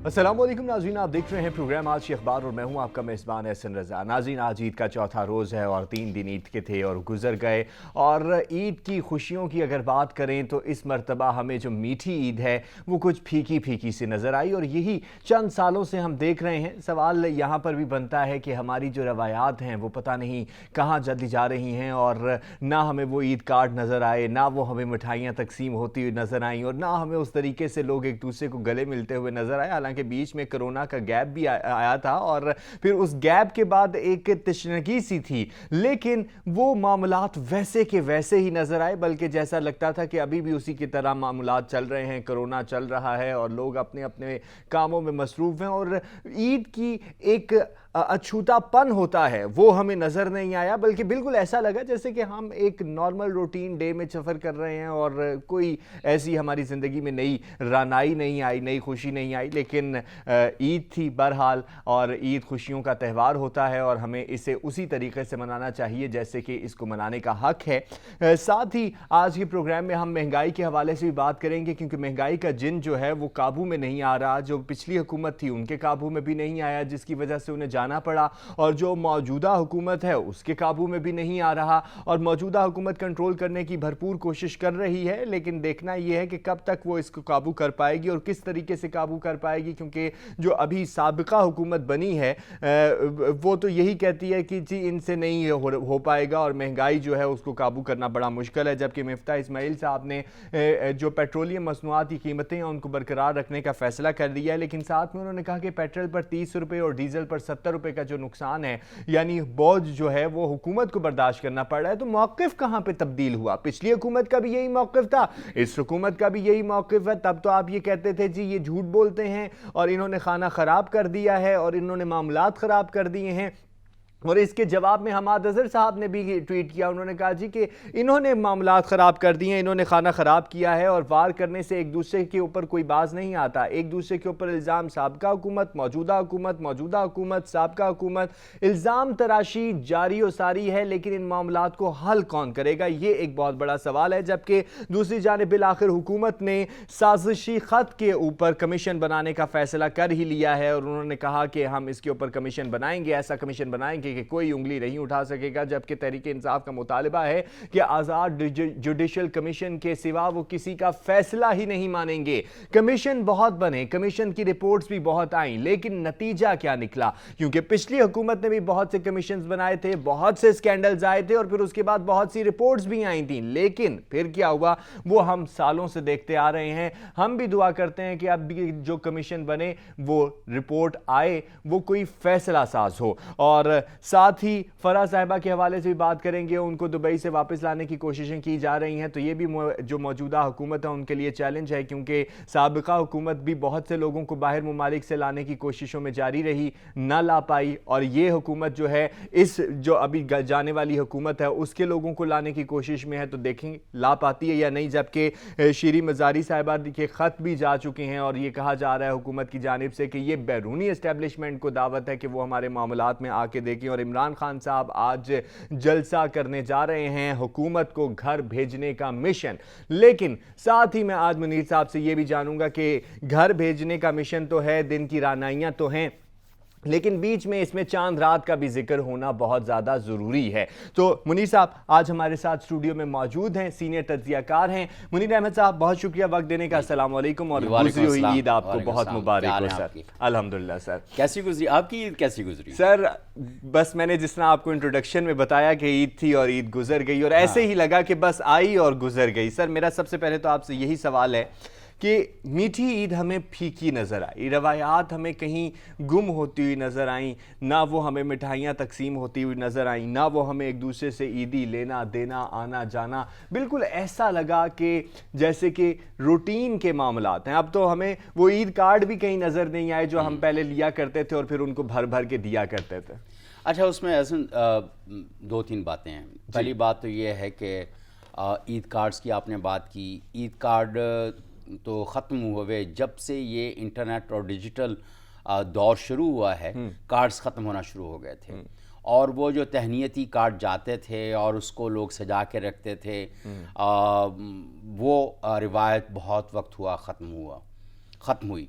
अस्सलाम वालेकुम नाज़रीन, आप देख रहे हैं प्रोग्राम आज की अखबार और मैं हूं आपका मेज़बान एहसन रज़ा। नाज़रीन, आज ईद का चौथा रोज़ है और 3 दिन ईद के थे और गुजर गए। और ईद की खुशियों की अगर बात करें तो इस मरतबा हमें जो मीठी ईद है वो कुछ फीकी फीकी सी नज़र आई और यही चंद सालों से हम देख रहे हैं। सवाल यहाँ पर भी बनता है कि हमारी जो रवायात हैं वो पता नहीं कहाँ चली जा रही हैं और ना हमें वो ईद कार्ड नज़र आए, ना वो हमें मिठाइयाँ तकसीम होती हुई नज़र आई और ना हमें उस तरीके से लोग एक दूसरे को गले मिलते हुए नज़र आए। के बीच में कोरोना का गैप भी आया था और फिर उस गैप के बाद एक तशनगी सी थी, लेकिन वो मामलात वैसे के वैसे ही नजर आए, बल्कि जैसा लगता था कि अभी भी उसी की तरह मामलात चल रहे हैं, कोरोना चल रहा है और लोग अपने अपने कामों में मसरूफ हैं और ईद की एक अछूतापन होता है वो हमें नज़र नहीं आया, बल्कि बिल्कुल ऐसा लगा जैसे कि हम एक नॉर्मल रूटीन डे में सफ़र कर रहे हैं और कोई ऐसी हमारी ज़िंदगी में नई रानाई नहीं आई, नई खुशी नहीं आई। लेकिन ईद थी बहरहाल और ईद खुशियों का त्यौहार होता है और हमें इसे उसी तरीके से मनाना चाहिए जैसे कि इसको मनाने का हक है। साथ ही आज के प्रोग्राम में हम महंगाई के हवाले से भी बात करेंगे, क्योंकि महंगाई का जिन जो है वो काबू में नहीं आ रहा। जो पिछली हुकूमत थी उनके काबू में भी नहीं आया, जिसकी वजह से उन्हें जाना पड़ा, और जो मौजूदा हुकूमत है उसके काबू में भी नहीं आ रहा। और मौजूदा हुकूमत कंट्रोल करने की भरपूर कोशिश कर रही है, लेकिन देखना यह है कि कब तक वो इसको काबू कर पाएगी और किस तरीके से काबू कर पाएगी, क्योंकि जो अभी साबिका हुकूमत बनी है वो तो यही कहती है कि जी इनसे नहीं हो पाएगा और महंगाई जो है उसको काबू करना बड़ा मुश्किल है। जबकि मिफ्ता इस्माइल साहब ने जो पेट्रोलियम मसनूआत की कीमतें हैं उनको बरकरार रखने का फैसला कर दिया है, लेकिन साथ में उन्होंने कहा कि पेट्रोल पर 30 रुपये और डीजल पर 70 रुपये का जो नुकसान है, यानी बोझ जो है वो हुकूमत को बर्दाश्त करना पड़ रहा है। तो मौक़िफ़ कहां पे तब्दील हुआ? पिछली हुकूमत का भी यही मौक़िफ़ था, इस हुकूमत का भी यही मौक़िफ़ है। तब तो आप ये कहते थे जी ये झूठ बोलते हैं और इन्होंने खाना खराब कर दिया है और इन्होंने मामलात खराब कर दिए हैं। और इसके जवाब में हमाद अजहर साहब ने भी ट्वीट किया, उन्होंने कहा जी कि इन्होंने मामलात ख़राब कर दिए हैं, इन्होंने खाना ख़राब किया है और वार करने से एक दूसरे के ऊपर कोई बाज नहीं आता। एक दूसरे के ऊपर इल्ज़ाम साबिका हुकूमत, मौजूदा हुकूमत, मौजूदा हुकूमत, साबिका हुकूमत, इल्ज़ाम तराशी जारी और सारी है, लेकिन इन मामलात को हल कौन करेगा, ये एक बहुत बड़ा सवाल है। जबकि दूसरी जानिब बिल आखिर हुकूमत ने साजिशी ख़त के ऊपर कमीशन बनाने का फ़ैसला कर ही लिया है और उन्होंने कहा कि हम इसके ऊपर कमीशन बनाएंगे, ऐसा कमीशन बनाएंगे कि कोई उंगली नहीं उठा सकेगा। जबकि तहरीक इंसाफ का मुतालिबा है कि आज़ाद जुडिशल कमीशन के सिवा वो किसी का फैसला ही नहीं मानेंगे। कमीशन बहुत बने, कमीशन की रिपोर्ट्स भी बहुत आई, लेकिन नतीजा क्या निकला? क्योंकि पिछली हुकूमत ने भी बहुत से कमीशन बनाए थे, बहुत से स्कैंडल्स आए थे और फिर उसके बाद बहुत सी रिपोर्ट्स भी आई थी, लेकिन फिर क्या हुआ वो हम सालों से देखते आ रहे हैं। हम भी दुआ करते हैं कि अब भी जो कमीशन बने वो रिपोर्ट आए, वो कोई फैसला साज हो। और साथ ही फराह साहिबा के हवाले से भी बात करेंगे, उनको दुबई से वापस लाने की कोशिशें की जा रही हैं, तो ये भी जो मौजूदा हुकूमत है उनके लिए चैलेंज है, क्योंकि साबिका हुकूमत भी बहुत से लोगों को बाहर मुमालिक से लाने की कोशिशों में जारी रही, ना ला पाई, और ये हुकूमत जो है इस जो अभी जाने वाली हुकूमत है उसके लोगों को लाने की कोशिश में है, तो देखेंगे ला पाती है या नहीं। जबकि शीरी मजारी साहिबा के खत भी जा चुके हैं और ये कहा जा रहा है हुकूमत की जानिब से कि ये बैरूनी एस्टेब्लिशमेंट को दावत है कि वो हमारे मामलात में आके देखें। और इमरान खान साहब आज जलसा करने जा रहे हैं, हुकूमत को घर भेजने का मिशन। लेकिन साथ ही मैं आज मुनीर साहब से यह भी जानूंगा कि घर भेजने का मिशन तो है, दिन की रानाइयां तो हैं, लेकिन बीच में इसमें चांद रात का भी जिक्र होना बहुत ज़्यादा ज़रूरी है। तो मुनीर साहब आज हमारे साथ स्टूडियो में मौजूद हैं, सीनियर तज्जियाकार हैं। मुनीर अहमद साहब बहुत शुक्रिया वक्त देने का। अस्सलाम वालेकुम और गुजरी हुई ईद आपको बहुत मुबारक हो सर। अल्हम्दुलिल्लाह सर। कैसी गुजरी आपकी ईद? कैसी गुजरी सर? बस मैंने जिस तरह आपको इंट्रोडक्शन में बताया कि ईद थी और ईद गुजर गई और ऐसे ही लगा कि बस आई और गुजर गई। सर मेरा सबसे पहले तो आपसे यही सवाल है कि मीठी ईद हमें फीकी नज़र आई, रवायात हमें कहीं गुम होती हुई नज़र आई, ना वो हमें मिठाइयाँ तकसीम होती हुई नज़र आई, ना वो हमें एक दूसरे से ईदी लेना देना आना जाना। बिल्कुल ऐसा लगा कि जैसे कि रूटीन के मामलात हैं। अब तो हमें वो ईद कार्ड भी कहीं नज़र नहीं आए जो हम पहले लिया करते थे और फिर उनको भर भर के दिया करते थे। अच्छा, उसमें ऐसे दो तीन बातें हैं। पहली बात तो ये है कि ईद कार्ड्स की आपने बात की। ईद कार्ड तो ख़त्म हुए जब से ये इंटरनेट और डिजिटल दौर शुरू हुआ है, कार्ड्स ख़त्म होना शुरू हो गए थे। और वो जो तहनीती कार्ड जाते थे और उसको लोग सजा के रखते थे, वो रिवायत बहुत वक्त हुआ ख़त्म हुई।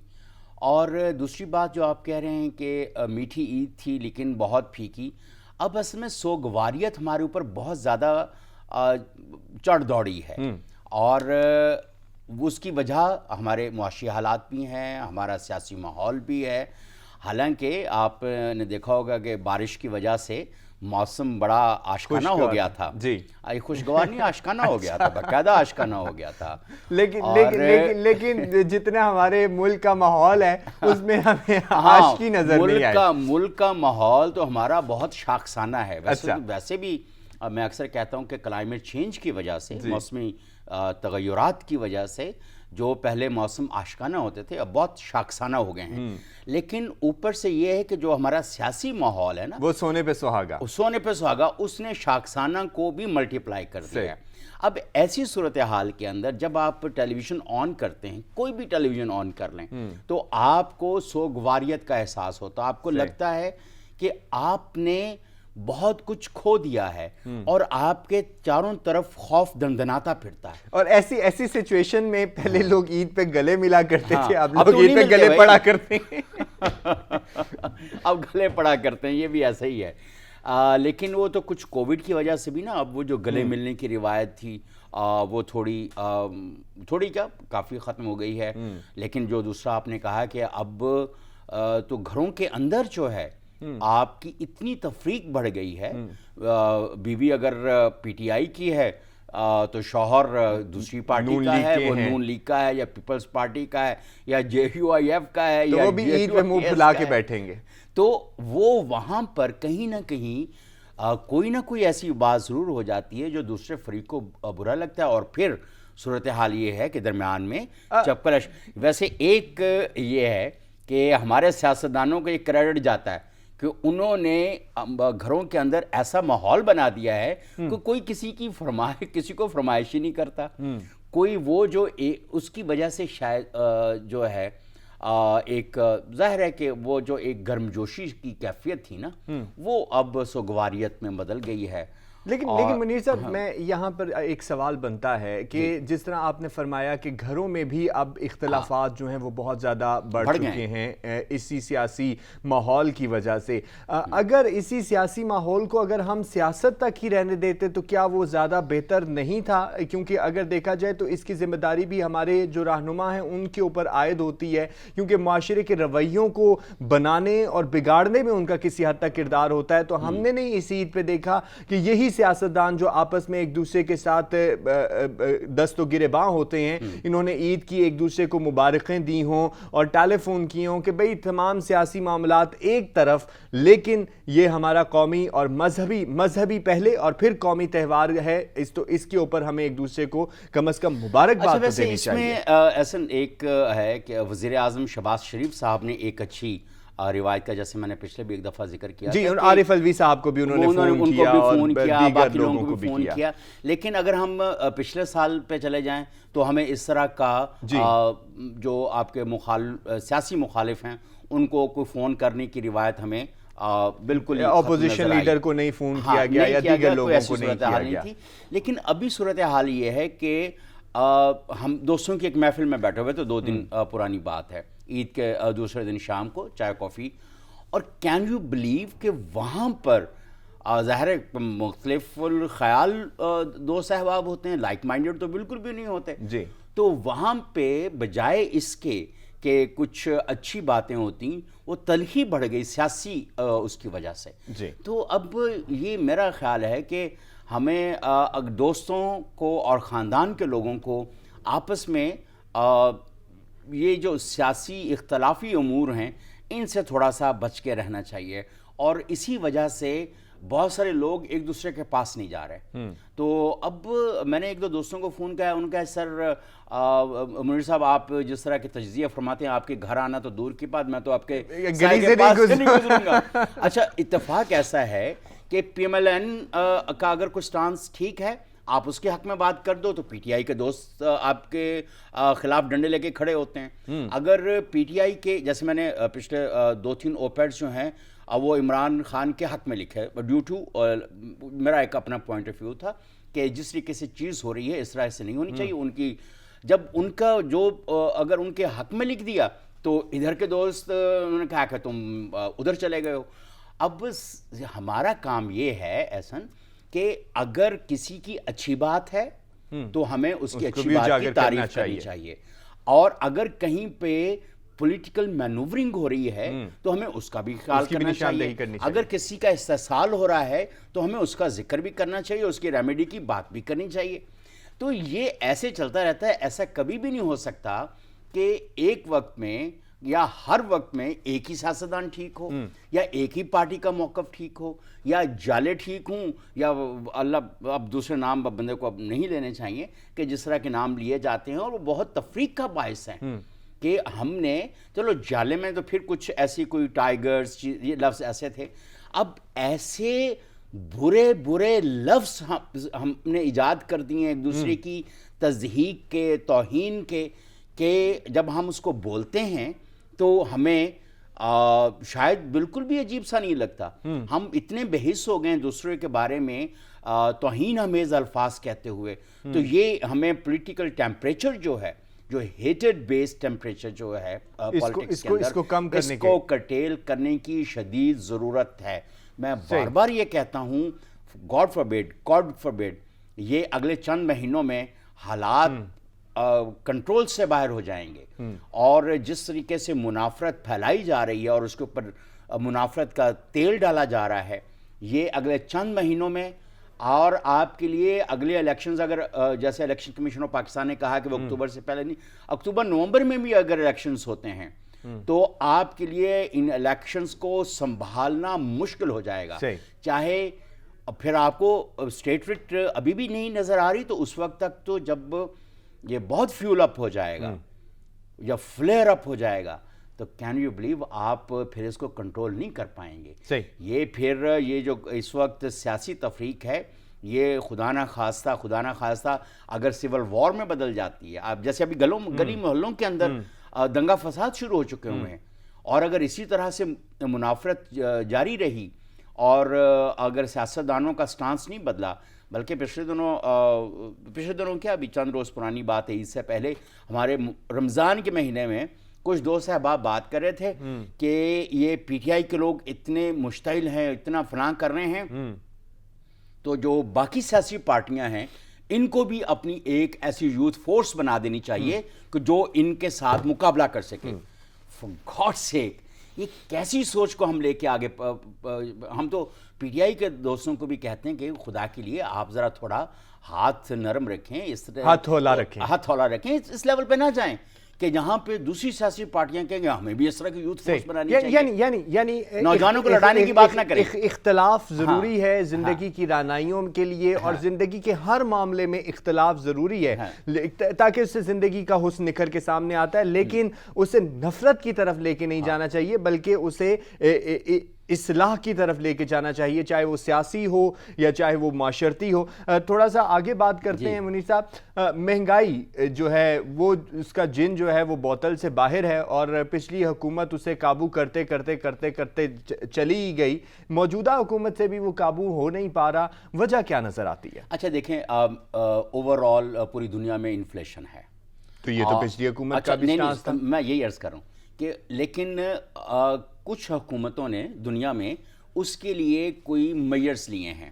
और दूसरी बात जो आप कह रहे हैं कि मीठी ईद थी लेकिन बहुत फीकी, अब असल में सोगवारियत हमारे ऊपर बहुत ज़्यादा चढ़ दौड़ी है। और उसकी वजह हमारे मुआशी हालात भी हैं, हमारा सियासी माहौल भी है। हालांकि आपने देखा होगा कि बारिश की वजह से मौसम बड़ा आशकाना हो गया था जी, खुशगवार नहीं, आशकाना हो गया था, बाकायदा आशकाना हो गया था। लेकिन जितना हमारे मुल्क का माहौल है उसमें हमें आशकी नजर नहीं आई। मुल्क का माहौल तो हमारा बहुत शाखसाना है। अच्छा। वैसे भी मैं अक्सर कहता हूँ कि क्लाइमेट चेंज की वजह से, मौसमी तगय्युरात की वजह से जो पहले मौसम आशकाना होते थे अब बहुत शाखसाना हो गए हैं। लेकिन ऊपर से ये है कि जो हमारा सियासी माहौल है ना, वो सोने पे सुहागा, उसने शाखसाना को भी मल्टीप्लाई कर दिया है। अब ऐसी सूरत हाल के अंदर जब आप टेलीविज़न ऑन करते हैं, कोई भी टेलीविज़न ऑन कर लें, तो आपको सोगवारियत का एहसास होता है। आपको लगता है कि आपने बहुत कुछ खो दिया है और आपके चारों तरफ खौफ दंदनाता फिरता है। और ऐसी सिचुएशन में पहले लोग ईद पे गले मिला करते थे, अब अब लोग तो ईद पे नहीं गले मिलते पड़ा करते हैं। अब गले पड़ा करते हैं, ये भी ऐसा ही है। लेकिन वो तो कुछ कोविड की वजह से भी ना, अब वो जो गले मिलने की रिवायत थी वो थोड़ी क्या काफ़ी ख़त्म हो गई है। लेकिन जो दूसरा आपने कहा कि अब तो घरों के अंदर जो है आपकी इतनी तफरीक बढ़ गई है। बीवी अगर पीटीआई की है तो शौहर दूसरी पार्टी का है, वो नून लीग का है या पीपल्स पार्टी का है या JUIF का है, तो या वो भी ईद पे मुंह फुला के बैठेंगे। तो वो वहां पर कहीं ना कहीं कोई ना कोई ऐसी बात जरूर हो जाती है जो दूसरे फरीक को बुरा लगता है। और फिर सूरत हाल ये है कि दरमियान में चपकलश। वैसे एक ये है कि हमारे सियासतदानों को एक क्रेडिट जाता है कि उन्होंने घरों के अंदर ऐसा माहौल बना दिया है कि कोई किसी को फरमाइश ही नहीं करता। कोई वो जो उसकी वजह से शायद जो है एक जाहिर है कि वो जो एक गर्मजोशी की कैफियत थी ना, वो अब सोगवारियत में बदल गई है। लेकिन मुनीर साहब, मैं यहाँ पर एक सवाल बनता है कि जिस तरह आपने फरमाया कि घरों में भी अब इख्तलाफात जो हैं वो बहुत ज़्यादा बढ़ चुके हैं इसी सियासी माहौल की वजह से। अगर इसी सियासी माहौल को अगर हम सियासत तक ही रहने देते तो क्या वो ज़्यादा बेहतर नहीं था? क्योंकि अगर देखा जाए तो इसकी जिम्मेदारी भी हमारे जो रहनुमा हैं उनके ऊपर आयद होती है, क्योंकि माशरे के रवैयों को बनाने और बिगाड़ने में उनका किसी हद तक किरदार होता है। तो हमने नहीं इस ईद पे देखा कि यही सियासतदान जो आपस में एक दूसरे के साथ दस्तो गिरेबां होते हैं, इन्होंने ईद की एक दूसरे को मुबारकें दी हों और टेलीफोन किए हों कि भाई तमाम सियासी मामलात एक तरफ, लेकिन ये हमारा कौमी और मजहबी पहले और फिर कौमी त्यौहार है, तो इसके ऊपर हमें एक दूसरे को कम से कम मुबारकबाद तो देनी चाहिए। ऐसा एक है कि वज़ीर आज़म शहबाज शरीफ साहब ने एक अच्छी रिवायत का, जैसे मैंने पिछले भी एक दफ़ा जिक्र किया जी, आरिफ अलवी साहब को भी उन्होंने फ़ोन किया और बाकी लोगों को भी फ़ोन किया। लेकिन अगर हम पिछले साल पे चले जाएं तो हमें इस तरह का जो आपके सियासी मुखालिफ हैं उनको कोई फ़ोन करने की रिवायत हमें बिल्कुल ऑपोजिशन लीडर को नहीं फ़ोन किया गया या दीगर लोगों को नहीं किया गया। लेकिन अभी सूरत हाल ये है कि हम दोस्तों की एक महफिल में बैठे हुए, तो 2 दिन पुरानी बात है, ईद के दूसरे दिन शाम को चाय कॉफ़ी, और कैन यू बिलीव कि वहाँ पर ज़ाहिर है मुख्तलिफ़ुल ख़याल दोस्त अहबाब होते हैं, लाइक माइंडेड तो बिल्कुल भी नहीं होते जी। तो वहाँ पे बजाय इसके कि कुछ अच्छी बातें होती, वो तलखी बढ़ गई सियासी उसकी वजह से जी। तो अब ये मेरा ख्याल है कि हमें दोस्तों को और ख़ानदान के लोगों को आपस में ये जो सियासी इख्तलाफी अमूर हैं इनसे थोड़ा सा बच के रहना चाहिए। और इसी वजह से बहुत सारे लोग एक दूसरे के पास नहीं जा रहे। तो अब मैंने 1-2 दोस्तों को फ़ोन किया, उनका सर मुनीर साहब आप जिस तरह की तजज़िया फरमाते हैं, आपके घर आना तो दूर की बात, मैं तो आपके गली से नहीं गुजरूंगा। अच्छा, इत्तेफाक ऐसा है कि PMLN का अगर कुछ स्टांस ठीक है, आप उसके हक में बात कर दो तो PTI के दोस्त आपके खिलाफ डंडे लेके खड़े होते हैं। अगर PTI के, जैसे मैंने पिछले 2-3 ओपेड्स जो हैं वो इमरान खान के हक में लिखे, ड्यू टू मेरा एक अपना पॉइंट ऑफ व्यू था कि जिस तरीके से चीज़ हो रही है इस तरह से नहीं होनी चाहिए। उनकी जब उनका जो अगर उनके हक में लिख दिया तो इधर के दोस्त उन्होंने कहा कि तुम उधर चले गए हो। अब हमारा काम ये है एहसन कि अगर किसी की अच्छी बात है तो हमें उसकी अच्छी बात की तारीफ करनी चाहिए, और अगर कहीं पे पॉलिटिकल मैनूवरिंग हो रही है तो हमें उसका भी ख्याल करना चाहिए। अगर किसी का इस्तेसाल हो रहा है तो हमें उसका जिक्र भी करना चाहिए, उसकी रेमेडी की बात भी करनी चाहिए। तो ये ऐसे चलता रहता है। ऐसा कभी भी नहीं हो सकता कि एक वक्त में या हर वक्त में एक ही सियासतदान ठीक हो, या एक ही पार्टी का मौक़िफ़ ठीक हो, या जाले ठीक हूँ, या अल्लाह अब दूसरे नाम बंदे को अब नहीं लेने चाहिए कि जिस तरह के नाम लिए जाते हैं और वो बहुत तफरीक का बायस है कि हमने चलो जाले में तो फिर कुछ ऐसी कोई टाइगर्स ये लफ्ज़ ऐसे थे। अब ऐसे बुरे बुरे लफ्ज़ हमने ईजाद कर दिए एक दूसरे की तज़हीक के, तौहीन के जब हम उसको बोलते हैं तो हमें शायद बिल्कुल भी अजीब सा नहीं लगता। हम इतने बेहिस हो गए दूसरे के बारे में तौहीन अमेज़ अल्फाज कहते हुए। तो ये हमें पॉलिटिकल टेम्परेचर जो है, जो हेटेड बेस्ड टेम्परेचर जो है पॉलिटिक्स के अंदर, इसको कम करने इसको कर्टेल करने की शदीद ज़रूरत है। मैं बार बार ये कहता हूँ, गॉड फॉरबिड ये अगले चंद महीनों में हालात कंट्रोल से बाहर हो जाएंगे, और जिस तरीके से मुनाफरत फैलाई जा रही है और उसके ऊपर मुनाफरत का तेल डाला जा रहा है, ये अगले चंद महीनों में, और आपके लिए अगले इलेक्शंस अगर जैसे इलेक्शन कमीशन ऑफ पाकिस्तान ने कहा कि वो अक्टूबर से पहले नहीं, अक्टूबर नवंबर में भी अगर इलेक्शंस होते हैं तो आपके लिए इन इलेक्शंस को संभालना मुश्किल हो जाएगा। चाहे फिर आपको स्टेट रिट अभी भी नहीं नजर आ रही, तो उस वक्त तक तो जब ये बहुत फ्यूल अप हो जाएगा या फ्लेयर अप हो जाएगा तो कैन यू बिलीव आप फिर इसको कंट्रोल नहीं कर पाएंगे। ये फिर ये जो इस वक्त सियासी तफरीक है, ये खुदा ना खास्ता अगर सिविल वॉर में बदल जाती है, आप जैसे अभी गली मोहल्लों के अंदर दंगा फसाद शुरू हो चुके हुए हैं, और अगर इसी तरह से मुनाफरत जारी रही और अगर सियासतदानों का स्टांस नहीं बदला, बल्कि पिछले दिनों क्या, अभी चंद रोज़ पुरानी बात है, इससे पहले हमारे रमज़ान के महीने में कुछ दोस्त अहबाब बात कर रहे थे कि ये पीटीआई के लोग इतने मुश्तिल हैं, इतना फलां कर रहे हैं, तो जो बाकी सियासी पार्टियां हैं इनको भी अपनी एक ऐसी यूथ फोर्स बना देनी चाहिए कि जो इनके साथ मुकाबला कर सके। फॉर गॉड्स सेक, ये कैसी सोच को हम लेके आगे हम तो पीटीआई के दोस्तों को भी कहते हैं कि खुदा के लिए आप जरा थोड़ा हाथ नरम रखें, इस तरह हाथ हौला रखें, इस लेवल पे ना जाएं कि यहाँ पे दूसरी सियासी पार्टियां कहेंगे हमें भी इस तरह की यूथ फोर्स बनानी चाहिए, यानी नौजवानों को लड़ाने की बात ना करें। इख्तलाफ जरूरी है जिंदगी की रानाइयों के लिए, और जिंदगी के हर मामले में इख्तलाफ जरूरी है ताकि उससे जिंदगी का हुस्न निखर के सामने आता है, लेकिन उसे नफरत की तरफ लेके नहीं जाना चाहिए, बल्कि उसे इस्लाह की तरफ लेके जाना चाहिए, चाहे वो सियासी हो या चाहे वो माशरती हो। थोड़ा सा आगे बात करते हैं मुनीर साहब। महंगाई जो है वो उसका जिन जो है वो बोतल से बाहर है, और पिछली हुकूमत उसे काबू करते करते चली ही गई, मौजूदा हुकूमत से भी वो काबू हो नहीं पा रहा। वजह क्या नजर आती है? अच्छा देखें, ओवरऑल पूरी दुनिया में इन्फ्लेशन है, तो ये तो पिछली हुकूमत का भी स्टांस था। मैं यही अर्ज कर रहा हूँ कि लेकिन कुछ हुकूमतों ने दुनिया में उसके लिए कोई मेजर्स लिए हैं।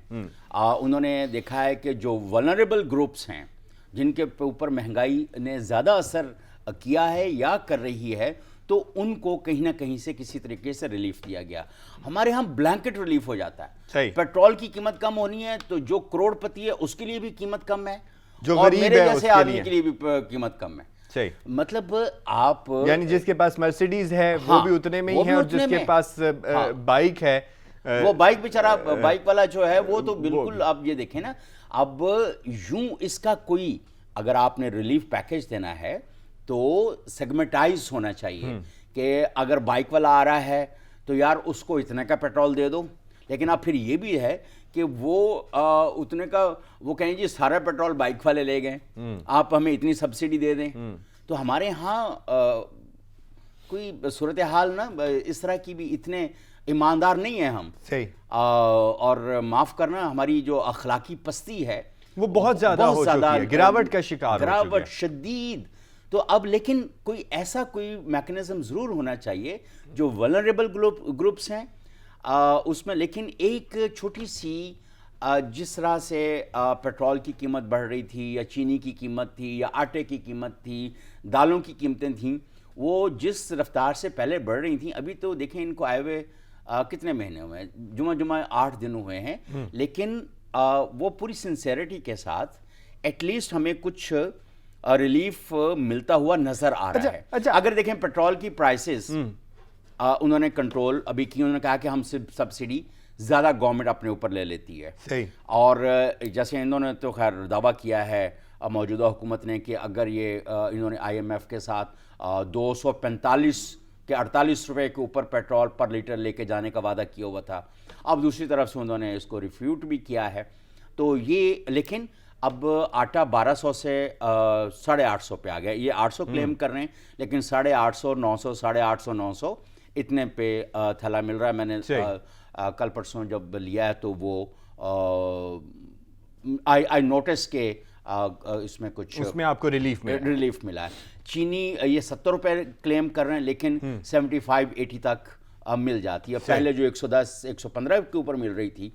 उन्होंने देखा है कि जो वल्नरेबल ग्रुप्स हैं, जिनके ऊपर महंगाई ने ज़्यादा असर किया है या कर रही है, तो उनको कहीं ना कहीं से किसी तरीके से रिलीफ दिया गया। हमारे यहाँ ब्लैंकेट रिलीफ हो जाता है, पेट्रोल की कीमत कम होनी है तो जो करोड़पति है उसके लिए भी कीमत कम है, जो और गरीब मेरे है जैसे आदमी के लिए भी कीमत कम है। मतलब आप यानी जिसके पास मर्सिडीज है वो भी उतने में ही है, और जिसके पास बाइक है वो बाइक बेचारा, बाइक वाला जो है वो तो बिल्कुल, आप ये देखें ना, अब यूं इसका कोई अगर आपने रिलीफ पैकेज देना है तो सेगमेंटाइज होना चाहिए कि अगर बाइक वाला आ रहा है तो यार उसको इतने का पेट्रोल दे दो, लेकिन अब फिर ये भी है कि वो उतने का वो कहें जी सारा पेट्रोल बाइक वाले ले गए, आप हमें इतनी सब्सिडी दे दें। तो हमारे यहाँ कोई सूरत हाल ना इस तरह की भी इतने ईमानदार नहीं है हम। सही। और माफ़ करना, हमारी जो अखलाकी पस्ती है वो बहुत ज़्यादा हो चुकी है, गिरावट का शिकार, गिरावट शदीद। तो अब लेकिन कोई ऐसा कोई मैकेनिज्म ज़रूर होना चाहिए जो वल्नरेबल ग्रुप्स हैं उसमें, लेकिन एक छोटी सी जिस तरह से पेट्रोल की कीमत बढ़ रही थी या चीनी की कीमत थी या आटे की कीमत थी, दालों की कीमतें थीं, वो जिस रफ्तार से पहले बढ़ रही थी, अभी तो देखें इनको आए हुए कितने महीने हुए हैं, जुमा 8 दिन हुए हैं, लेकिन वो पूरी सिंसेरिटी के साथ एटलीस्ट हमें कुछ रिलीफ मिलता हुआ नजर आ रहा है। अच्छा। अगर देखें पेट्रोल की प्राइसेस उन्होंने कंट्रोल अभी की, उन्होंने कहा कि हम सिर्फ सब्सिडी ज़्यादा गवर्नमेंट अपने ऊपर ले लेती है। सही। और जैसे इन्होंने तो खैर दावा किया है मौजूदा हुकूमत ने कि अगर ये इन्होंने IMF के साथ 245 के 48 रुपए के ऊपर पेट्रोल पर लीटर लेके जाने का वादा किया हुआ था, अब दूसरी तरफ से उन्होंने इसको रिफ्यूट भी किया है। तो ये लेकिन अब आटा 1200 से 850 पे आ गया। ये 800 क्लेम कर रहे हैं, लेकिन 850, 900, 850, 900 इतने पे थैला मिल रहा है। मैंने कल परसों जब लिया है तो वो आई नोटिस के इसमें कुछ उसमें आपको रिलीफ मिला है। चीनी ये 70 रुपए क्लेम कर रहे हैं, लेकिन 75-80 तक मिल जाती है। पहले जो 110-115 के ऊपर मिल रही थी,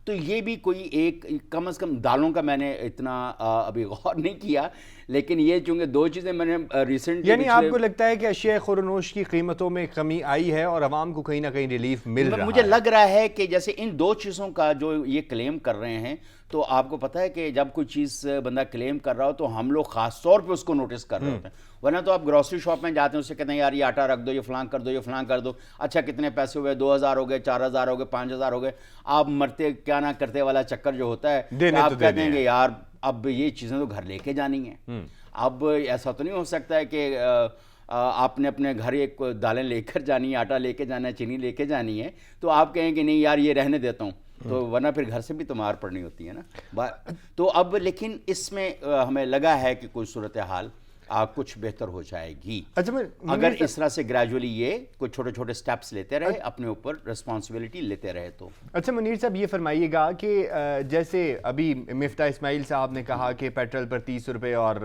तो ये भी कोई एक कम से कम दालों का मैंने इतना अभी गौर नहीं किया, लेकिन ये चूंकि दो चीज़ें मैंने रिसेंटली, यानी आपको लगता है कि अशिया खुरनोश की कीमतों में कमी आई है और आवाम को कहीं ना कहीं रिलीफ मिल रहा है। मुझे लग रहा है कि जैसे इन दो चीज़ों का जो ये क्लेम कर रहे हैं, तो आपको पता है कि जब कोई चीज़ बंदा क्लेम कर रहा हो तो हम लोग ख़ास तौर पे उसको नोटिस कर रहे होते हैं। वरना तो आप ग्रोसरी शॉप में जाते हैं, उससे कहते हैं यार ये आटा रख दो, ये फलां कर दो, ये फलां कर दो, अच्छा कितने पैसे हुए, 2000 हो गए, 4000 हो गए, 5000 हो गए, आप मरते क्या ना करते वाला चक्कर जो होता है, आप कह देंगे यार अब ये चीज़ें तो घर लेके जानी है। अब ऐसा तो नहीं हो सकता है कि आपने अपने घर एक दालें लेकर जानी है, आटा लेके जाना है, चीनी लेके जानी है, तो आप कहेंगे नहीं यार ये रहने देता हूँ, तो वरना फिर घर से भी तो मार पड़नी होती है ना। तो अब लेकिन इसमें हमें लगा है कि कोई सूरत हाल कुछ बेहतर हो जाएगी। अच्छा, अगर इस तरह से ग्रेजुअली ये कुछ छोटे छोटे स्टेप्स लेते रहे, अपने ऊपर रिस्पॉन्सिबिलिटी लेते रहे तो। अच्छा मुनीर साहब, ये फरमाइएगा कि जैसे अभी मिफ्ता इस्माइल साहब ने कहा कि पेट्रोल पर 30 रुपए और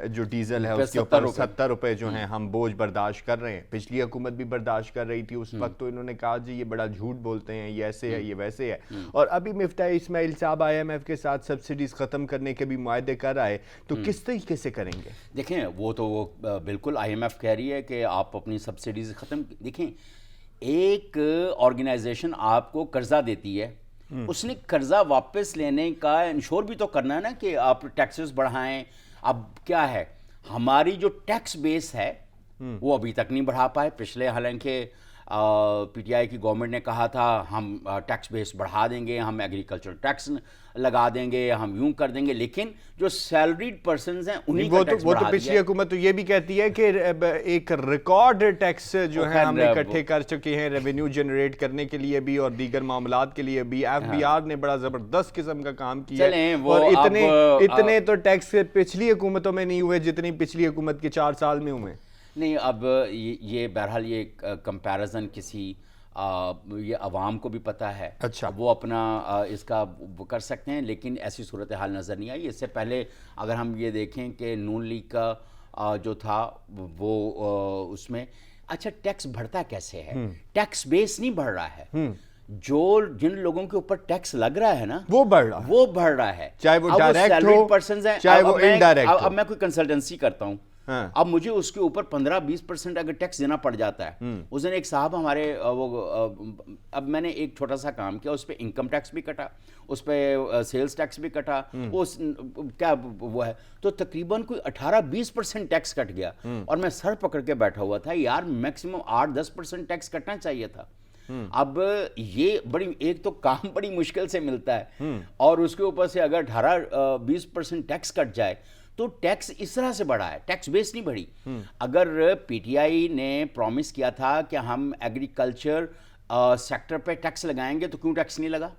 जो डीजल है उसके ऊपर 70 रुपए जो हैं हम बोझ बर्दाश्त कर रहे हैं। पिछली हुकूमत भी बर्दाश्त कर रही थी उस वक्त, तो इन्होंने कहा जी ये बड़ा झूठ बोलते हैं, ये ऐसे है, ये वैसे है। और अभी मिफ्ता इस्माइल साहब IMF के साथ सब्सिडीज खत्म करने के भी मुआहदे कर आए, तो किस तरीके से करेंगे? देखें वो बिल्कुल IMF कह रही है कि आप अपनी सब्सिडीज ख़त्म। देखें, एक ऑर्गेनाइजेशन आपको कर्जा देती है, उसने कर्जा वापस लेने का इंश्योर भी तो करना है ना कि आप टैक्सेस बढ़ाएं। अब क्या है, हमारी जो टैक्स बेस है वो अभी तक नहीं बढ़ा पाए। पिछले हालांकि PTI की गवर्नमेंट ने कहा था हम टैक्स बेस बढ़ा देंगे, हम एग्रीकल्चर टैक्स लगा देंगे, हम यूं कर देंगे, लेकिन जो सैलरीड पर्सन्स हैं उन्हीं का टैक्स बढ़ा दिया। पिछली हुकूमत तो ये भी कहती है कि एक रिकॉर्ड टैक्स जो है हम इकट्ठे कर चुके हैं रेवेन्यू जनरेट करने के लिए भी और दीगर मामलात के लिए भी। FBR ने बड़ा जबरदस्त किस्म का काम किया है, और इतने तो टैक्स पिछली हुकूमतों में नहीं हुए जितनी पिछली हुकूमत के 4 साल में हुए। नहीं, अब ये बहरहाल ये कंपैरिजन किसी ये अवाम को भी पता है। अच्छा, वो अपना इसका वो कर सकते हैं, लेकिन ऐसी सूरत हाल नज़र नहीं आई। इससे पहले अगर हम ये देखें कि नून लीग का जो था वो उसमें अच्छा टैक्स बढ़ता कैसे है, टैक्स बेस नहीं बढ़ रहा है, जिन लोगों के ऊपर टैक्स लग रहा है ना वो बढ़ रहा है, चाहे वो डायरेक्ट हो पर्सन है, चाहे वो इनडायरेक्ट हो। अब मैं कोई कंसल्टेंसी करता हूँ, अब मुझे उसके ऊपर 15-20% अगर टैक्स देना पड़ जाता है। उस दिन एक साहब हमारे अब मैंने एक छोटा सा काम किया, उस पर इनकम टैक्स भी कटा, उस पर सेल्स टैक्स भी कटा, उस क्या वो है, तो तकरीबन कोई 18-20% टैक्स कट गया। और मैं सर पकड़ के बैठा हुआ था, यार मैक्सिमम 8-10% टैक्स कटना चाहिए था। अब ये बड़ी, एक तो काम बड़ी मुश्किल से मिलता है, और उसके ऊपर से अगर 18-20% टैक्स कट जाए तो टैक्स इस तरह से बढ़ा है, टैक्स बेस नहीं बढ़ी। अगर PTI ने प्रॉमिस किया था कि हम एग्रीकल्चर सेक्टर पे टैक्स लगाएंगे तो क्यों टैक्स नहीं लगा?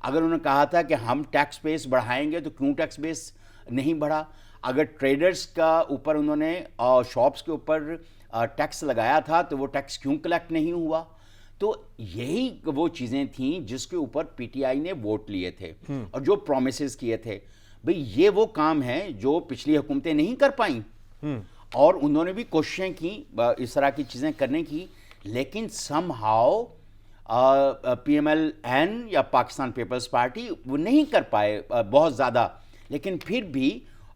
अगर उन्होंने कहा था कि हम टैक्स बेस बढ़ाएंगे तो क्यों टैक्स बेस नहीं बढ़ा? अगर ट्रेडर्स का ऊपर उन्होंने शॉप्स के ऊपर टैक्स लगाया था तो वो टैक्स क्यों कलेक्ट नहीं हुआ? तो यही वो चीज़ें थीं जिसके ऊपर PTI ने वोट लिए थे और जो प्रॉमिसेस किए थे। भाई ये वो काम है जो पिछली हुकूमतें नहीं कर पाई। और उन्होंने भी कोशिशें की इस तरह की चीज़ें करने की, लेकिन समहाउ PMLN या पाकिस्तान पीपल्स पार्टी वो नहीं कर पाए बहुत ज़्यादा, लेकिन फिर भी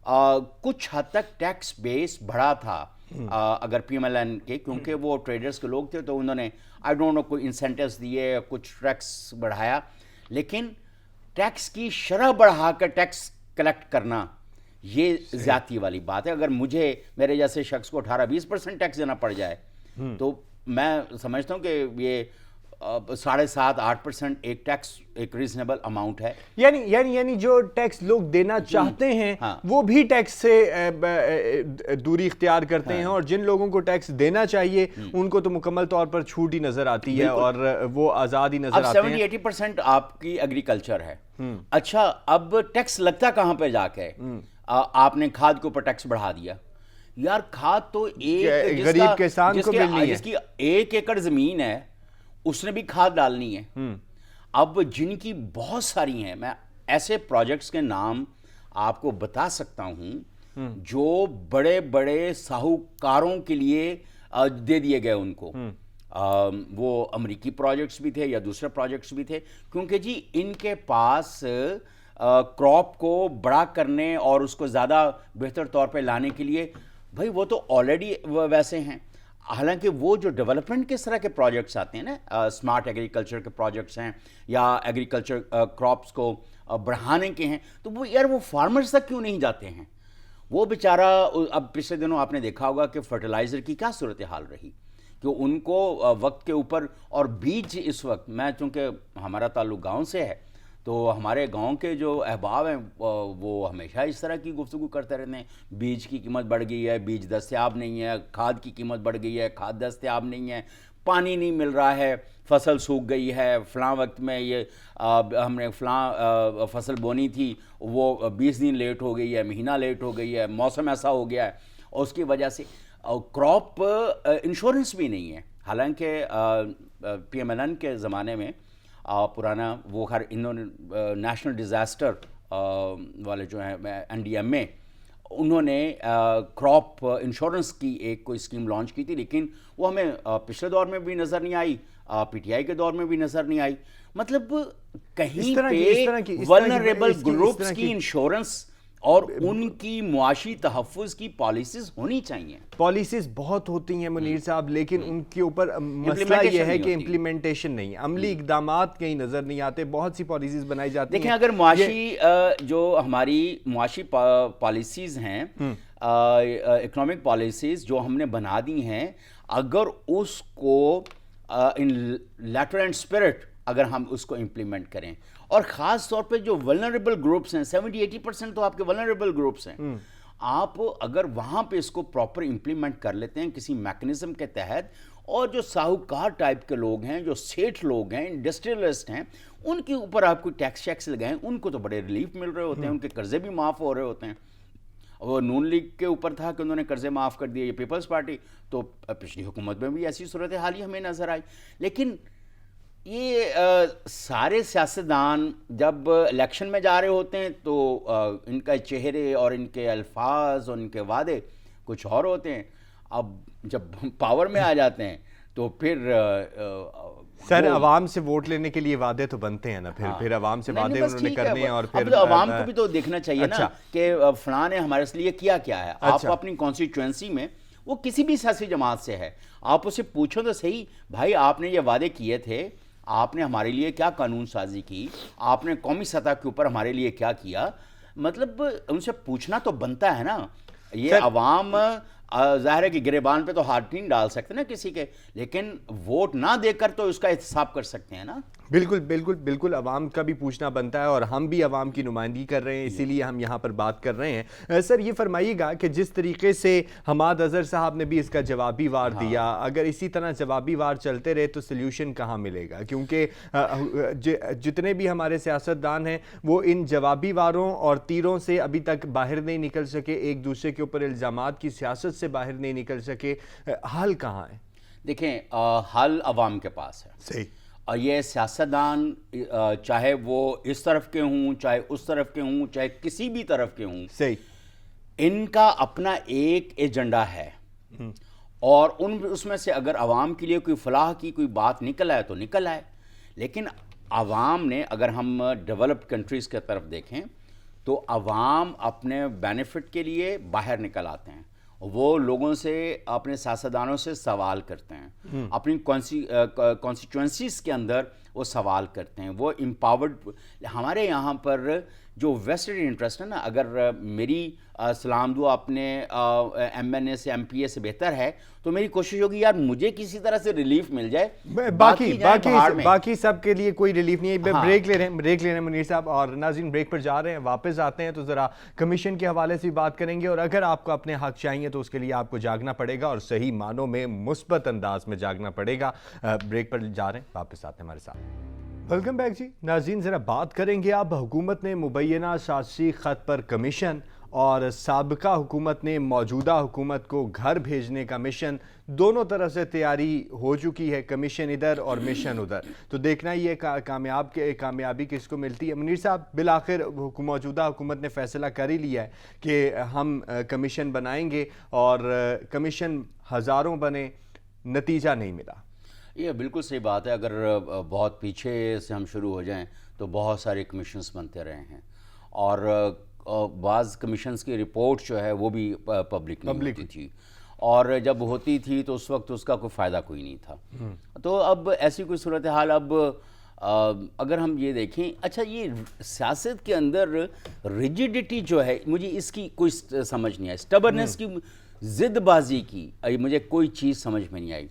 कुछ हद तक टैक्स बेस बढ़ा था अगर PMLN के, क्योंकि वो ट्रेडर्स के लोग थे, तो उन्होंने आई डोंट नो कोई इंसेंटिव्स दिए, कुछ टैक्स बढ़ाया, लेकिन टैक्स की शरह बढ़ाकर टैक्स कलेक्ट करना ये ज्यादती वाली बात है। अगर मुझे मेरे जैसे शख्स को 18-20% टैक्स देना पड़ जाए तो मैं समझता हूँ कि ये 7.5-8% एक टैक्स एक रीजनेबल अमाउंट है। यानी जो टैक्स लोग देना चाहते हैं हाँ। वो भी टैक्स से दूरी इख्तियार करते हैं, और जिन लोगों को टैक्स देना चाहिए उनको तो मुकम्मल तौर पर छूट ही नजर आती है और वो आज़ाद ही नजर आते हैं। 70-80% आपकी एग्रीकल्चर है। अच्छा, अब टैक्स लगता कहाँ पे जाके? आपने खाद के ऊपर टैक्स बढ़ा दिया। यार खाद तो एक गरीब किसान को मिलनी है, जिसकी 1 एकड़ जमीन है उसने भी खाद डालनी है। अब जिनकी बहुत सारी हैं, मैं ऐसे प्रोजेक्ट्स के नाम आपको बता सकता हूं जो बड़े बड़े साहूकारों के लिए दे दिए गए उनको। वो अमेरिकी प्रोजेक्ट्स भी थे या दूसरे प्रोजेक्ट्स भी थे, क्योंकि जी इनके पास क्रॉप को बड़ा करने और उसको ज़्यादा बेहतर तौर पे लाने के लिए, भाई वो तो ऑलरेडी वैसे हैं। हालांकि वो जो डेवलपमेंट के तरह के प्रोजेक्ट्स आते हैं ना, स्मार्ट एग्रीकल्चर के प्रोजेक्ट्स हैं या एग्रीकल्चर क्रॉप्स को बढ़ाने के हैं, तो वो यार वो फार्मर्स तक क्यों नहीं जाते हैं? वो बेचारा, अब पिछले दिनों आपने देखा होगा कि फर्टिलाइज़र की क्या सूरत हाल रही, कि उनको वक्त के ऊपर, और बीज इस वक्त, मैं चूँकि हमारा ताल्लुक गाँव से है तो हमारे गांव के जो अहबाब हैं वो हमेशा इस तरह की गुफ्तगू करते रहते हैं, बीज की कीमत बढ़ गई है, बीज दस्तयाब नहीं है, खाद की कीमत बढ़ गई है, खाद दस्तयाब नहीं है, पानी नहीं मिल रहा है, फसल सूख गई है, फ़लाँ वक्त में ये हमने फ़लाँ फसल बोनी थी वो 20 दिन लेट हो गई है, महीना लेट हो गई है, मौसम ऐसा हो गया है, और उसकी वजह से क्रॉप इंश्योरेंस भी नहीं है। हालांकि PMLN के ज़माने में पुराना वो खैर इन्होंने नेशनल डिज़ास्टर वाले जो हैं NDM में उन्होंने क्रॉप इंश्योरेंस की एक कोई स्कीम लॉन्च की थी, लेकिन वो हमें पिछले दौर में भी नज़र नहीं आई, PTI के दौर में भी नज़र नहीं आई। मतलब कहीं पे वल्नरेबल ग्रुप्स की इंश्योरेंस और उनकी मुआशी तहफ़्फ़ुज़ की पॉलिसीज़ होनी चाहिए। पॉलिसीज़ बहुत होती हैं मुनीर साहब, लेकिन उनके ऊपर मसला यह है कि इम्प्लीमेंटेशन नहीं, अमली इक़दामात कहीं नज़र नहीं आते। बहुत सी पॉलिसीज़ बनाई जाती हैं। देखें, अगर मुआशी जो हमारी मुआशी पॉलिसीज़ हैं, इकोनॉमिक पॉलिसीज़ जो हमने बना दी हैं, अगर उसको इन लेटर एंड स्पिरिट अगर हम उसको इम्प्लीमेंट करें, और ख़ास तौर पे जो वल्नरेबल ग्रुप्स हैं, 70-80% तो आपके वल्नरेबल ग्रुप्स हैं, आप अगर वहाँ पे इसको प्रॉपर इम्प्लीमेंट कर लेते हैं किसी मैकेनिज़्म के तहत, और जो साहूकार टाइप के लोग हैं, जो सेठ लोग हैं, इंडस्ट्रियलिस्ट हैं, उनके ऊपर आप कोई टैक्स लगाएं, उनको तो बड़े रिलीफ मिल रहे होते हैं, उनके कर्जे भी माफ़ हो रहे होते हैं। वो नून लीग के ऊपर था कि उन्होंने कर्जे माफ़ कर दिए, ये पीपल्स पार्टी, तो पिछली हुकूमत में भी ऐसी सूरत हाल ही हमें नज़र आई। लेकिन ये सारे सियासतदान जब इलेक्शन में जा रहे होते हैं तो इनका चेहरे और इनके अल्फाज और इनके वादे कुछ और होते हैं, अब जब पावर में आ जाते हैं तो फिर सर अवाम से वोट लेने के लिए वादे तो बनते हैं ना, फिर अवाम से वादे उन्होंने करने हैं, और फिर अवाम को भी तो देखना चाहिए ना कि फलां ने हमारे लिए किया क्या है। आप अपनी कॉन्स्टिट्यूएंसी में, वो किसी भी सियासी जमात से है, आप उसे पूछो तो सही, भाई आपने ये वादे किए थे, आपने हमारे लिए क्या कानून साजी की, आपने कौमी सतह के ऊपर हमारे लिए क्या किया, मतलब उनसे पूछना तो बनता है ना। ये अवाम ज़ाहिर है कि गिरेबान पे तो हाथ नहीं डाल सकते ना किसी के, लेकिन वोट ना देकर तो उसका एहतसाब कर सकते हैं ना। बिल्कुल बिल्कुल बिल्कुल, अवाम का भी पूछना बनता है, और हम भी अवाम की नुमाइंदगी कर रहे हैं, इसीलिए हम यहाँ पर बात कर रहे हैं। सर ये फरमाइएगा कि जिस तरीके से हमाद अजहर साहब ने भी इसका जवाबी वार दिया, अगर इसी तरह जवाबी वार चलते रहे तो सल्यूशन कहाँ मिलेगा? क्योंकि जितने भी हमारे सियासतदान हैं वो इन जवाबी वारों और तीरों से अभी तक बाहर नहीं निकल सके, एक दूसरे के ऊपर इल्ज़ामात की सियासत से बाहर नहीं निकल सके। हल कहाँ है? देखें, हल अवाम के पास है। सही। और ये सियासतदान चाहे वो इस तरफ के हों, चाहे उस तरफ के हों, चाहे किसी भी तरफ के हों, सही, इनका अपना एक एजेंडा है और उसमें से अगर आवाम के लिए कोई फलाह की कोई बात निकल आए तो निकल आए, लेकिन आवाम ने, अगर हम डेवलप्ड कंट्रीज़ की तरफ देखें तो आवाम अपने बेनिफिट के लिए बाहर निकल आते हैं, वो लोगों से, अपने सियासतदानों से सवाल करते हैं, अपनी कॉन्स्टिट्यूंसीज़ के अंदर वो सवाल करते हैं, वो एम्पावर्ड। हमारे यहाँ पर जो वेस्टेड इंटरेस्ट है ना, अगर मेरी सलाम दुआ अपने MNA से MPA से बेहतर है तो मेरी कोशिश होगी यार मुझे किसी तरह से रिलीफ मिल जाए, बाकी सब के लिए कोई रिलीफ नहीं है। ब्रेक ले रहे हैं मुनीर साहब, और नाज़रीन ब्रेक पर जा रहे हैं, वापस आते हैं तो ज़रा कमीशन के हवाले से बात करेंगे, और अगर आपको अपने हक चाहिए तो उसके लिए आपको जागना पड़ेगा और सही मानों में मुस्बत अंदाज में जागना पड़ेगा। ब्रेक पर जा रहे हैं, वापस आते हैं हमारे साथ। वेलकम बैक जी। नाज़रीन ज़रा बात करेंगे अब हुकूमत ने मुबैना साज़िशी ख़त पर कमीशन और साबिका हुकूमत ने मौजूदा हुकूमत को घर भेजने का मिशन, दोनों तरफ से तैयारी हो चुकी है, कमीशन इधर और मिशन उधर। तो देखना ही है कामयाबी किसको मिलती है। मुनीर साहब, बिलाखिर मौजूदा हुकूमत ने फैसला कर ही लिया है कि हम कमीशन बनाएंगे, और कमीशन हज़ारों बने, नतीजा नहीं मिला। ये बिल्कुल सही बात है। अगर बहुत पीछे से हम शुरू हो जाएं तो बहुत सारे कमीशंस बनते रहे हैं, और बाज़ कमीशंस की रिपोर्ट जो है वो भी पब्लिक नहीं होती थी, और जब होती थी तो उस वक्त उसका कोई फ़ायदा कोई नहीं था। तो अब ऐसी कोई सूरत हाल, अब अगर हम ये देखें, अच्छा ये सियासत के अंदर रिजिडिटी जो है, मुझे इसकी कोई समझ नहीं आई, स्टबरनेस की, ज़िदबाजी की, मुझे कोई चीज़ समझ में नहीं आई।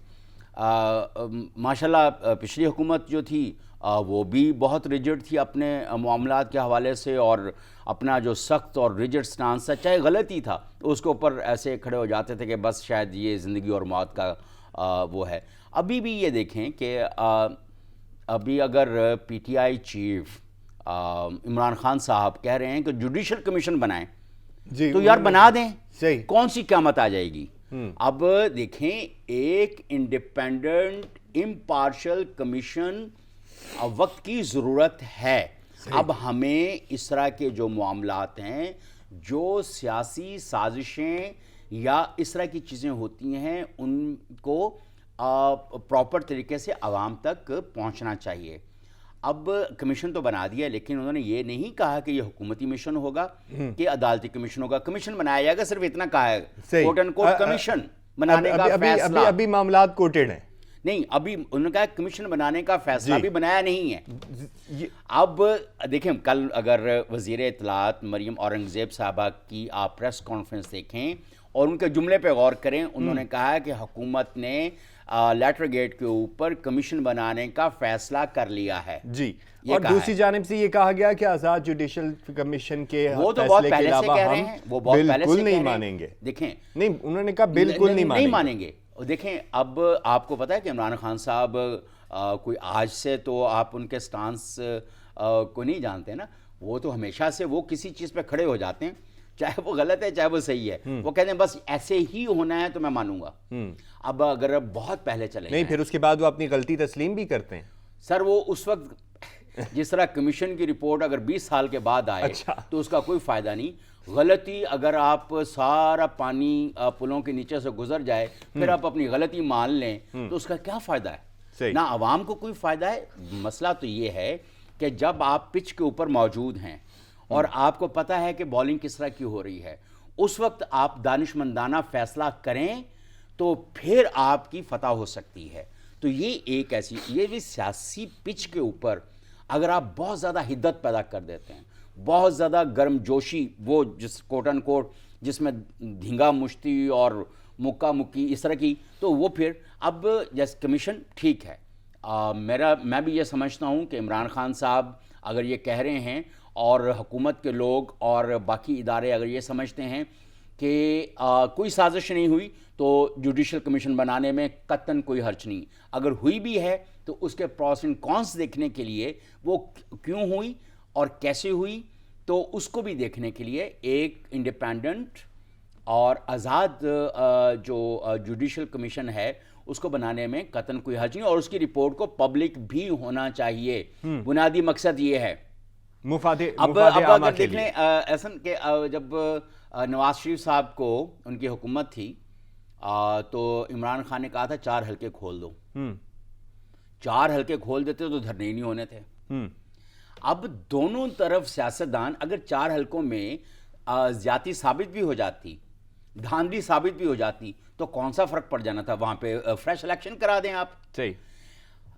माशाल्लाह पिछली हुकूमत जो थी वो भी बहुत रिजिड थी अपने मामलात के हवाले से, और अपना जो सख्त और रिजिड स्टांस था, चाहे गलती था तो उसके ऊपर ऐसे खड़े हो जाते थे कि बस शायद ये ज़िंदगी और मौत का वो है। अभी भी ये देखें कि अभी अगर PTI चीफ इमरान खान साहब कह रहे हैं कि जुडिशल कमीशन बनाएं, तो यार बना दें, सही, कौन सी क़यामत आ जाएगी। अब देखें, एक इंडिपेंडेंट इम्पार्शल कमीशन वक्त की ज़रूरत है। अब हमें इस तरह के जो मामलात हैं, जो सियासी साजिशें या इस तरह की चीज़ें होती हैं, उनको प्रॉपर तरीके से आवाम तक पहुंचना चाहिए। अब कमीशन तो बना दिया, लेकिन उन्होंने ये नहीं कहा कि ये हुकूमती मिशन होगा कि अदालती कमीशन होगा। कमीशन बनाया जाएगा, सिर्फ इतना कहा है, कोट एंड कोट कमीशन बनाने का फैसला। अभी मामलात कोटेड हैं, नहीं, अभी उन्होंने कहा कमीशन बनाने का फैसला भी बनाया नहीं है। अब देखें, कल अगर वज़ीर इत्तलात मरियम औरंगज़ेब साहबा की आप प्रेस कॉन्फ्रेंस देखें और उनके जुमले पे गौर करें, उन्होंने कहा कि हुकूमत ने लेटर गेट के ऊपर कमीशन बनाने का फैसला कर लिया है जी। और दूसरी जानिब से ये कहा गया कि आज़ाद जुडिशल कमीशन के वो तो बहुत पहले से कह रहे हैं, वो बहुत पहले से नहीं मानेंगे। देखें, नहीं, उन्होंने कहा बिल्कुल नहीं मानेंगे। देखें, अब आपको पता है कि इमरान खान साहब कोई आज से तो आप उनके स्टांस को नहीं जानते ना, वो तो हमेशा से वो किसी चीज़ पे खड़े हो जाते हैं, चाहे वो गलत है चाहे वो सही है, वो कहते हैं बस ऐसे ही होना है तो मैं मानूंगा। अब अगर बहुत पहले चले नहीं, फिर उसके बाद वो अपनी गलती तस्लीम भी करते हैं। सर, वो उस वक्त जिस तरह कमीशन की रिपोर्ट अगर 20 साल के बाद आए तो उसका कोई फ़ायदा नहीं। गलती, अगर आप सारा पानी पुलों के नीचे से गुजर जाए फिर आप अपनी गलती मान लें तो उसका क्या फ़ायदा है ना, आवाम को कोई फ़ायदा है। मसला तो ये है कि जब आप पिच के ऊपर मौजूद हैं और आपको पता है कि बॉलिंग किस तरह की हो रही है, उस वक्त आप दानिशमंदाना फैसला करें तो फिर आपकी फतह हो सकती है। तो ये एक ऐसी, ये भी सियासी पिच के ऊपर अगर आप बहुत ज़्यादा हिद्दत पैदा कर देते हैं, बहुत ज़्यादा गर्मजोशी, वो जिस कोट एंड कोट जिसमें धींगा मुश्ती और मुक्का मुक्की इस तरह की, तो वो फिर अब जैसे कमीशन ठीक है, मैं भी ये समझता हूँ कि इमरान खान साहब अगर ये कह रहे हैं और हुकूमत के लोग और बाकी इदारे अगर ये समझते हैं कि कोई साजिश नहीं हुई तो जुडिशल कमीशन बनाने में कतन कोई हर्ज नहीं, अगर हुई भी है तो उसके प्रॉस एंड कॉन्स देखने के लिए, वो क्यों हुई और कैसे हुई, तो उसको भी देखने के लिए एक इंडिपेंडेंट और आज़ाद जो जुडिशल कमीशन है उसको बनाने में कतन कोई हर्ज नहीं, और उसकी रिपोर्ट को पब्लिक भी होना चाहिए। बुनियादी मकसद ये है। अब अगर देख लें ऐसा कि जब नवाज शरीफ साहब को उनकी हुकूमत थी, तो इमरान खान ने कहा था 4 हल्के खोल दो। 4 हल्के खोल देते तो धरने ही नहीं होने थे। अब दोनों तरफ सियासतदान अगर 4 हल्कों में ज्यादती साबित भी हो जाती, धांधली साबित भी हो जाती, तो कौन सा फर्क पड़ जाना था? वहां पे फ्रेश इलेक्शन करा दें आप। सही।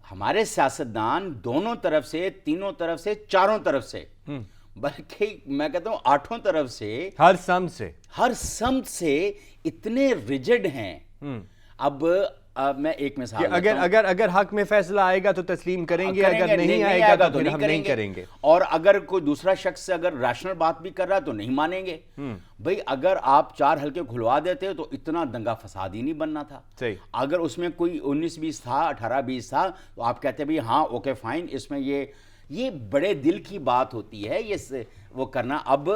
हमारे सियासतदान दोनों तरफ से, तीनों तरफ से, चारों तरफ से, बल्कि मैं कहता हूं 8 तरफ से, हर सम से इतने रिजिड हैं। अब मैं एक मिसाल अगर हक में फैसला आएगा तो तस्लीम करेंगे, अगर नहीं आएगा तो फिर हम नहीं करेंगे। और अगर कोई दूसरा शख्स अगर रैशनल बात भी कर रहा है तो नहीं मानेंगे। भाई अगर आप 4 हल्के खुलवा देते तो इतना दंगा फसाद ही नहीं बनना था। सही। अगर उसमें कोई 19-20 था, 18-20 था, तो आप कहते भाई हाँ ओके फाइन, इसमें ये बड़े दिल की बात होती है ये वो करना। अब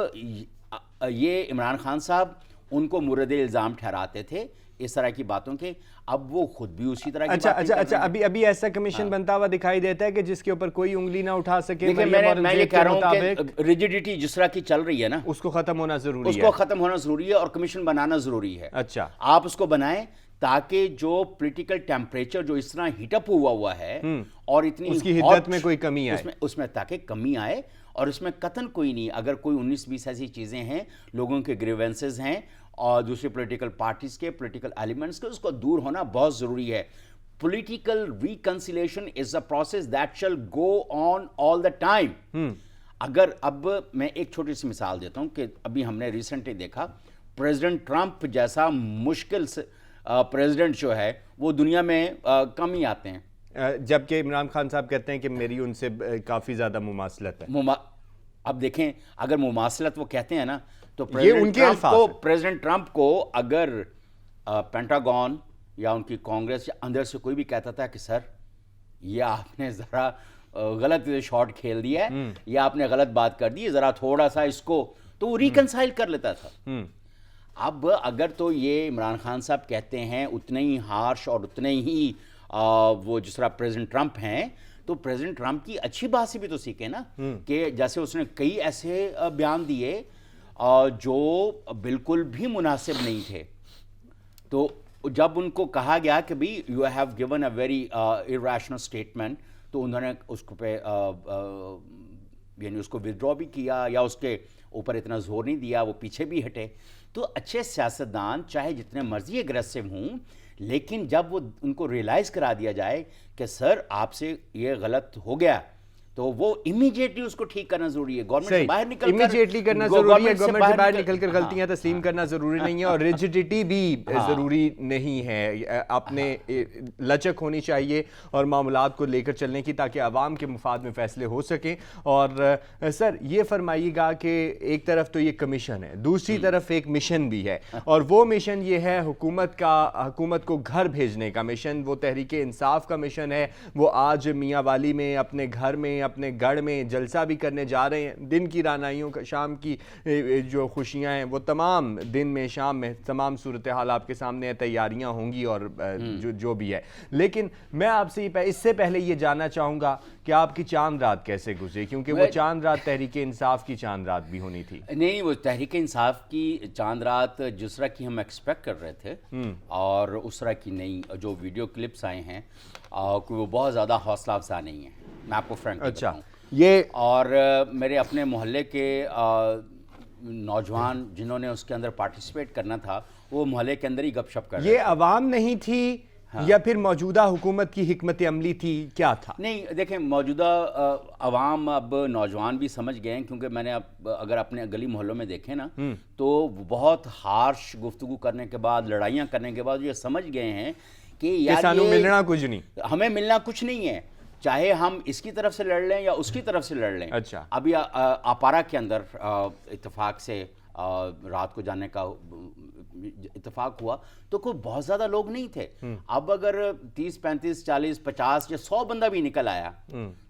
ये इमरान खान साहब उनको मुर्द इल्ज़ाम ठहराते थे इस तरह की बातों के, अब वो खुद भी उसी तरह की बातें कर रहे हैं। अभी ऐसा कमीशन बनता हुआ दिखाई देता है कि जिसके ऊपर कोई उंगली ना उठा सके। देखिए मैं ये कह रहा हूं कि रिजिडिटी जिस तरह की चल रही है ना, उसको खत्म होना जरूरी है, उसको खत्म होना जरूरी है और कमीशन बनाना जरूरी है। अच्छा, आप उसको बनाएं ताकि जो पॉलिटिकल टेम्परेचर जो इस तरह हीटअप हुआ है और इतनी उसकी हिद्दत में कोई कमी आए, उसमें ताकि कमी आए। और इसमें कतन कोई नहीं, अगर कोई 19-20 ऐसी चीजें हैं, लोगों के ग्रीवेंसेस हैं और दूसरे पॉलिटिकल पार्टीज के पॉलिटिकल एलिमेंट्स के, उसको दूर होना बहुत जरूरी है। Political reconciliation is a process that shell go on all the time. अगर अब मैं एक छोटी सी मिसाल देता हूं कि अभी हमने रिसेंटली देखा प्रेसिडेंट ट्रंप जैसा मुश्किल से प्रेसिडेंट जो है वो दुनिया में कम ही आते हैं, जबकि इमरान खान साहब कहते हैं कि मेरी उनसे काफी ज्यादा मुमासलत है। अब देखें अगर मुमासलत वो कहते हैं ना, तो प्रेसिडेंट ट्रंप को अगर पेंटागन या उनकी कांग्रेस या अंदर से कोई भी कहता था कि सर ये आपने जरा गलत शॉट खेल दिया है या आपने गलत बात कर दी, जरा थोड़ा सा इसको, तो वो रिकंसाइल कर लेता था। अब अगर तो ये इमरान खान साहब कहते हैं उतने ही हार्श और उतने ही वो जिस तरह प्रेसिडेंट ट्रंप हैं, तो प्रेसिडेंट ट्रंप की अच्छी बात से भी तो सीखे ना, कि जैसे उसने कई ऐसे बयान दिए जो बिल्कुल भी मुनासिब नहीं थे। तो जब उनको कहा गया कि भाई you have given a very irrational statement, तो उन्होंने उसको पे यानी उसको विथड्रॉ भी किया या उसके ऊपर इतना जोर नहीं दिया, वो पीछे भी हटे। तो अच्छे सियासतदान चाहे जितने मर्जी एग्रेसिव हों, लेकिन जब वो उनको रियलाइज करा दिया जाए कि सर आपसे ये गलत हो गया, तो वो इमीडिएटली उसको ठीक करना जरूरी है। गवर्नमेंट से बाहर निकल इमीडिएटली करना जरूरी है, गवर्नमेंट से बाहर निकलकर गलतियां तस्लीम करना जरूरी नहीं है, और रिजिडिटी भी जरूरी नहीं है। अपने लचक होनी चाहिए और मामलात को लेकर चलने की, ताकि आवाम के मुफाद में फैसले हो सकें। और सर ये फरमाइएगा कि एक तरफ तो ये कमीशन है, दूसरी तरफ एक मिशन भी है, और वो मिशन ये है हुकूमत को घर भेजने का मिशन। वो तहरीक इंसाफ का मिशन है। वो आज मियाँ वाली में अपने घर में, अपने गढ़ में जलसा भी करने जा रहे हैं। दिन की रानाइयों का, शाम की जो खुशियां हैं, वो तमाम दिन में, शाम में तमाम सूरत हाल आपके सामने है, तैयारियां होंगी और जो भी है। लेकिन मैं आपसे इससे पहले ये जानना चाहूंगा कि आपकी चांद रात कैसे गुजरी, क्योंकि वो चांद रात तहरीक इंसाफ की चांद रात भी होनी थी। नहीं, वो तहरीक इंसाफ की चांद रात जिस तरह की हम एक्सपेक्ट कर रहे थे और उस तरह की नहीं। जो वीडियो क्लिप्स आए हैं वो बहुत ज़्यादा हौसला अफजा नहीं है, मैं आपको फ्रैंक बताऊं। ये और मेरे अपने मोहल्ले के नौजवान जिन्होंने उसके अंदर पार्टिसिपेट करना था, वो मोहल्ले के अंदर ही गपशप कर रहे थे। ये अवाम नहीं थी या फिर मौजूदा हुकूमत की हिकमत अमली थी, क्या था? नहीं, देखें मौजूदा अवाम, अब नौजवान भी समझ गए हैं, क्योंकि मैंने अगर अपने गली मोहल्लों में देखे ना, तो बहुत हार्श गुफ्तगू करने के बाद, लड़ाइयाँ करने के बाद ये समझ गए हैं कि यार मिलना कुछ नहीं, हमें मिलना कुछ नहीं है, चाहे हम इसकी तरफ से लड़ लें या उसकी तरफ से लड़ लें। अच्छा, अभी अपारा के अंदर इत्तेफाक से रात को जाने का इत्तेफाक हुआ, तो कोई बहुत ज्यादा लोग नहीं थे। अब अगर 30, 35, 40, 50 या 100 बंदा भी निकल आया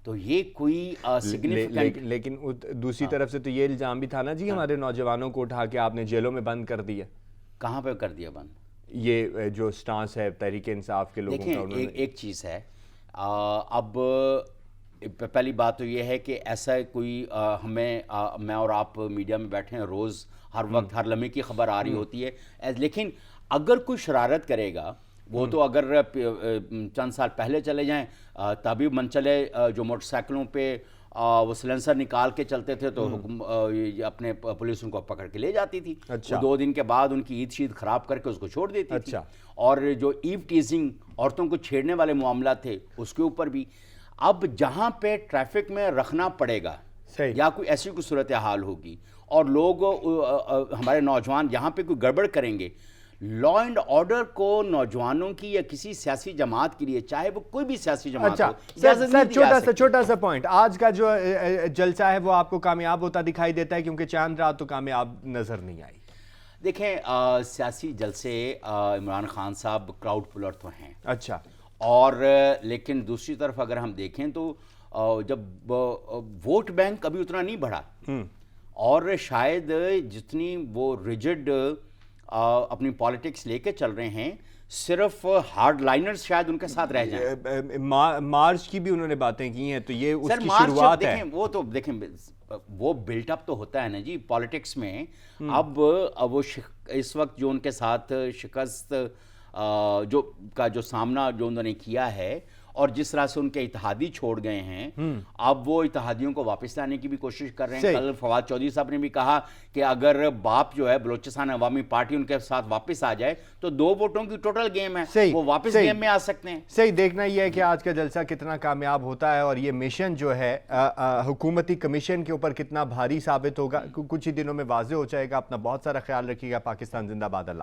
तो ये कोई सिग्निफिकेंट। लेकिन दूसरी तरफ से तो ये इल्जाम भी था ना जी, हमारे नौजवानों को उठा के आपने जेलों में बंद कर दिया। कहाँ पे कर दिया बंद? ये जो स्टांस है तहरीक इंसाफ के लोगों का। देखिए एक चीज है, अब पहली बात तो ये है कि ऐसा कोई मैं और आप मीडिया में बैठे हैं, रोज़ हर वक्त हर लम्हे की खबर आ रही होती है, लेकिन अगर कोई शरारत करेगा वो तो अगर चंद साल पहले चले जाएं तभी मन चले जो मोटरसाइकिलों पे वो सिलेंसर निकाल के चलते थे तो अपने पुलिस उनको पकड़ के ले जाती थी। अच्छा। वो 2 दिन के बाद उनकी ईद शीद खराब करके उसको छोड़ देती अच्छा। थी। और जो ईव टीजिंग, औरतों को छेड़ने वाले मामला थे, उसके ऊपर भी अब जहाँ पे ट्रैफिक में रखना पड़ेगा या कोई ऐसी कोई सूरत हाल होगी और लोग हमारे नौजवान यहाँ पे कोई गड़बड़ करेंगे, लॉ एंड ऑर्डर को नौजवानों की या किसी सियासी जमात के लिए, चाहे वो कोई भी सियासी जमात अच्छा, हो, सर छोटा सा पॉइंट, आज का जो जलसा है वो आपको कामयाब होता दिखाई देता है? क्योंकि चांद रात तो कामयाब नजर नहीं आई। देखें सियासी जलसे, इमरान खान साहब क्राउड पुलर तो हैं। अच्छा। और लेकिन दूसरी तरफ अगर हम देखें तो जब वोट बैंक अभी उतना नहीं बढ़ा और शायद जितनी वो रिजिड अपनी पॉलिटिक्स लेके चल रहे हैं, सिर्फ हार्ड लाइनर्स शायद उनके साथ रह जाएं। मार्च की भी उन्होंने बातें की हैं, तो ये उसकी मार्च शुरुआत देखें, है। वो तो देखें वो बिल्टअप तो होता है ना जी पॉलिटिक्स में। अब वो इस वक्त जो उनके साथ शिकस्त जो सामना जो उन्होंने किया है और जिस तरह से उनके इत्तेहादी छोड़ गए हैं, अब वो इत्तेहादियों को वापस लाने की भी कोशिश कर रहे हैं। कल फवाद चौधरी साहब ने भी कहा कि अगर बाप जो है बलोचिस्तान अवामी पार्टी उनके साथ वापस आ जाए तो 2 वोटों की टोटल गेम है, वो वापस गेम में आ सकते हैं। सही, देखना यह है कि आज का जलसा कितना कामयाब होता है और ये मिशन जो है हुकूमती कमीशन के ऊपर कितना भारी साबित होगा, कुछ ही दिनों में वाज़ेह हो जाएगा। अपना बहुत सारा ख्याल रखिएगा। पाकिस्तान जिंदाबाद। अल्लाह।